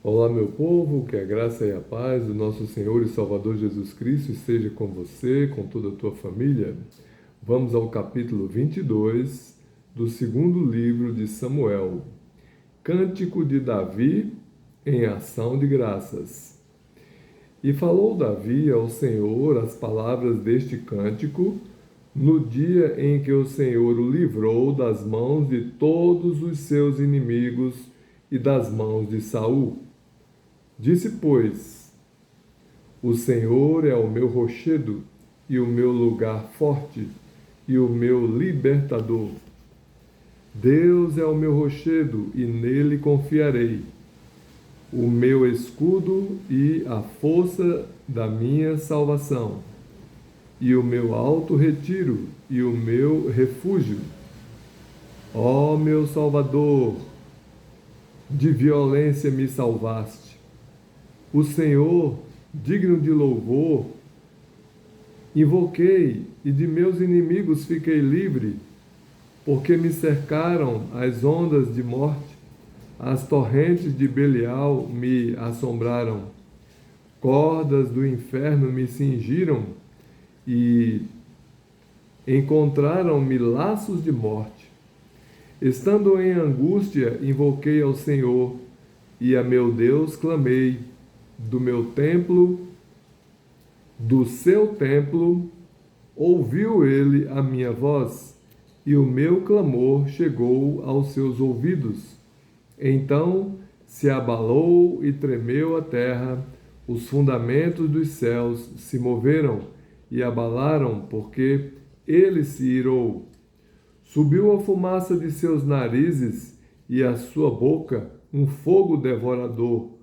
Olá, meu povo, que a graça e a paz do nosso Senhor e Salvador Jesus Cristo esteja com você, com toda a tua família. Vamos ao capítulo 22 do segundo livro de Samuel. Cântico de Davi em ação de graças. E falou Davi ao Senhor as palavras deste cântico no dia em que o Senhor o livrou das mãos de todos os seus inimigos e das mãos de Saul. Disse, pois, o Senhor é o meu rochedo e o meu lugar forte e o meu libertador. Deus é o meu rochedo e nele confiarei, o meu escudo e a força da minha salvação, e o meu alto retiro e o meu refúgio. Ó meu Salvador, de violência me salvaste. O Senhor, digno de louvor, invoquei e de meus inimigos fiquei livre, porque me cercaram as ondas de morte, as torrentes de Belial me assombraram, cordas do inferno me cingiram e encontraram-me laços de morte. Estando em angústia, invoquei ao Senhor e a meu Deus clamei. Do seu templo, ouviu ele a minha voz, e o meu clamor chegou aos seus ouvidos. Então se abalou e tremeu a terra, os fundamentos dos céus se moveram e abalaram, porque ele se irou. Subiu a fumaça de seus narizes e a sua boca um fogo devorador.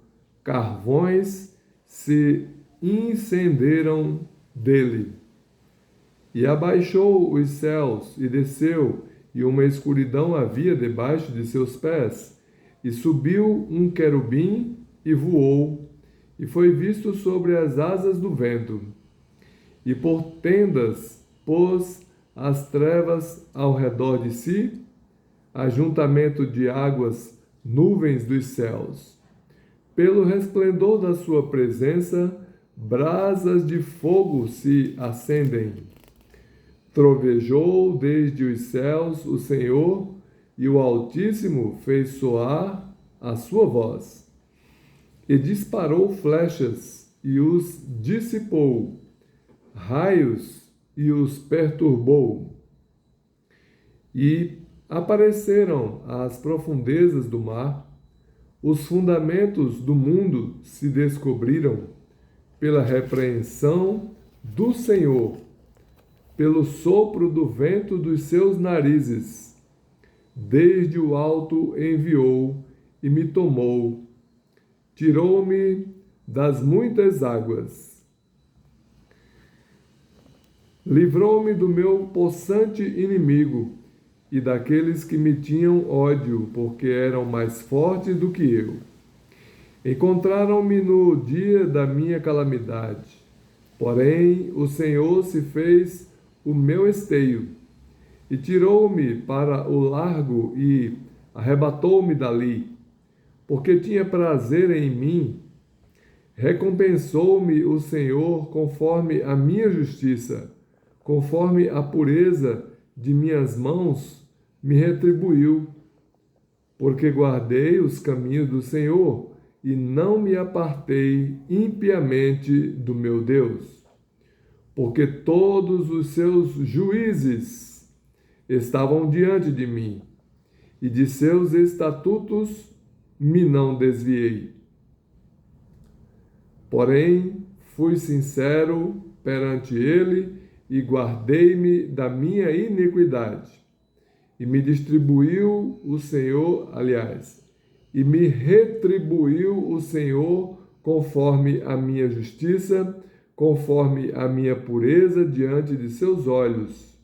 Carvões se incenderam dele. E abaixou os céus e desceu, e uma escuridão havia debaixo de seus pés. E subiu um querubim e voou, e foi visto sobre as asas do vento. E por tendas pôs as trevas ao redor de si, ajuntamento de águas, nuvens dos céus. Pelo resplendor da sua presença, brasas de fogo se acendem. Trovejou desde os céus o Senhor, e o Altíssimo fez soar a sua voz. E disparou flechas, e os dissipou, raios, e os perturbou. E apareceram as profundezas do mar, os fundamentos do mundo se descobriram pela repreensão do Senhor, pelo sopro do vento dos seus narizes. Desde o alto enviou e me tomou, tirou-me das muitas águas. Livrou-me do meu possante inimigo e daqueles que me tinham ódio, porque eram mais fortes do que eu. Encontraram-me no dia da minha calamidade. Porém, o Senhor se fez o meu esteio, e tirou-me para o largo e arrebatou-me dali, porque tinha prazer em mim. Recompensou-me o Senhor conforme a minha justiça, conforme a pureza de minhas mãos me retribuiu, porque guardei os caminhos do Senhor e não me apartei impiamente do meu Deus, porque todos os seus juízes estavam diante de mim, e de seus estatutos me não desviei. Porém, fui sincero perante ele e guardei-me da minha iniquidade. E me distribuiu o Senhor, e me retribuiu o Senhor conforme a minha justiça, conforme a minha pureza diante de seus olhos.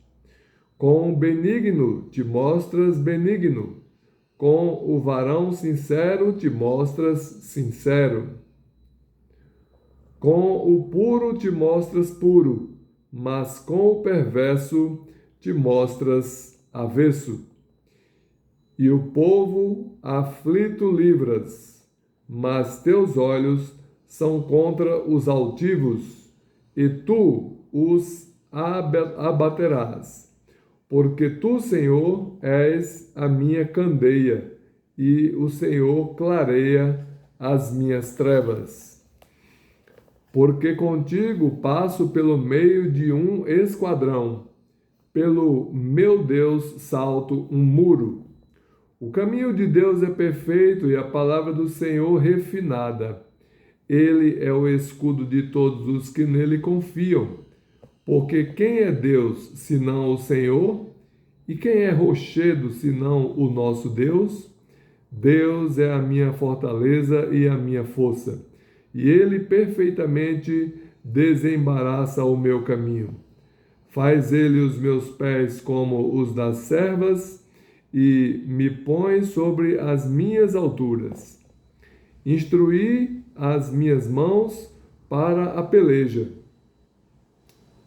Com o benigno te mostras benigno, com o varão sincero te mostras sincero. Com o puro te mostras puro, mas com o perverso te mostras avesso. E o povo aflito livras, mas teus olhos são contra os altivos, e tu os abaterás. Porque tu, Senhor, és a minha candeia, e o Senhor clareia as minhas trevas. Porque contigo passo pelo meio de um esquadrão, pelo meu Deus salto um muro. O caminho de Deus é perfeito e a palavra do Senhor refinada. Ele é o escudo de todos os que nele confiam. Porque quem é Deus, senão o Senhor? E quem é rochedo, senão o nosso Deus? Deus é a minha fortaleza e a minha força, e Ele perfeitamente desembaraça o meu caminho. Faz Ele os meus pés como os das servas, e me põe sobre as minhas alturas. Instruí as minhas mãos para a peleja.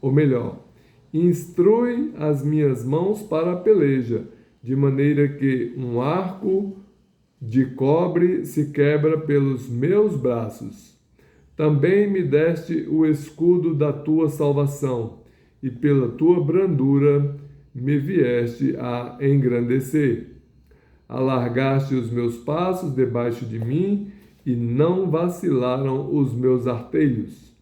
Ou melhor, instrui as minhas mãos para a peleja, de maneira que um arco de cobre se quebra pelos meus braços. Também me deste o escudo da tua salvação, e pela tua brandura me vieste a engrandecer. Alargaste os meus passos debaixo de mim, e não vacilaram os meus artelhos.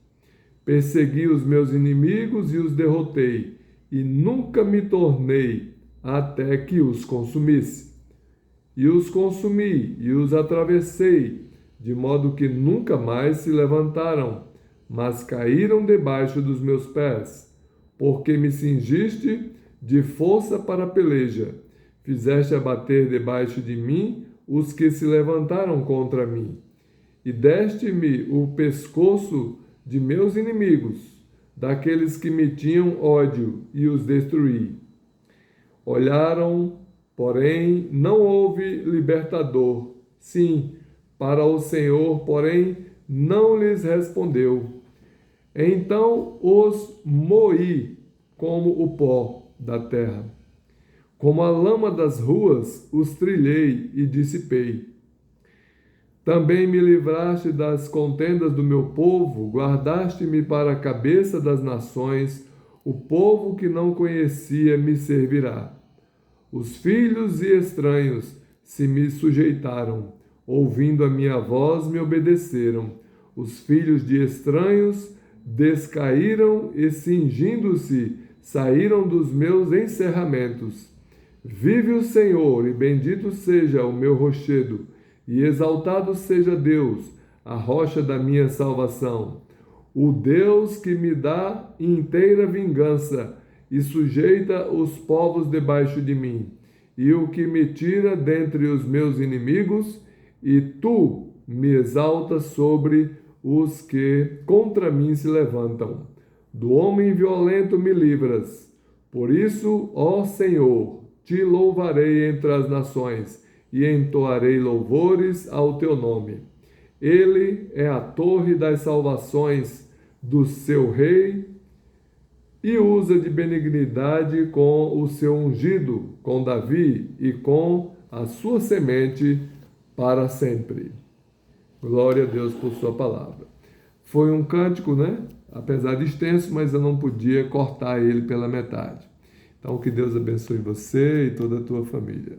Persegui os meus inimigos e os derrotei, e nunca me tornei até que os consumisse. E os consumi, e os atravessei, de modo que nunca mais se levantaram, mas caíram debaixo dos meus pés. Porque me cingiste de força para a peleja, fizeste abater debaixo de mim os que se levantaram contra mim. E deste-me o pescoço de meus inimigos, daqueles que me tinham ódio, e os destruí. Olharam, porém não houve libertador. Sim, para o Senhor, porém, não lhes respondeu. Então os moí como o pó da terra. Como a lama das ruas, os trilhei e dissipei. Também me livraste das contendas do meu povo, guardaste-me para a cabeça das nações, o povo que não conhecia me servirá. Os filhos e estranhos se me sujeitaram, ouvindo a minha voz me obedeceram. Os filhos de estranhos descaíram e, cingindo-se, saíram dos meus encerramentos. Vive o Senhor, e bendito seja o meu rochedo, e exaltado seja Deus, a rocha da minha salvação. O Deus que me dá inteira vingança, e sujeita os povos debaixo de mim, e o que me tira dentre os meus inimigos, e tu me exaltas sobre os que contra mim se levantam. Do homem violento me livras. Por isso, ó Senhor, te louvarei entre as nações, e entoarei louvores ao teu nome. Ele é a torre das salvações do seu rei, e usa de benignidade com o seu ungido, com Davi e com a sua semente para sempre. Glória a Deus por sua palavra. Foi um cântico, né? Apesar de extenso, mas eu não podia cortar ele pela metade. Então, que Deus abençoe você e toda a tua família.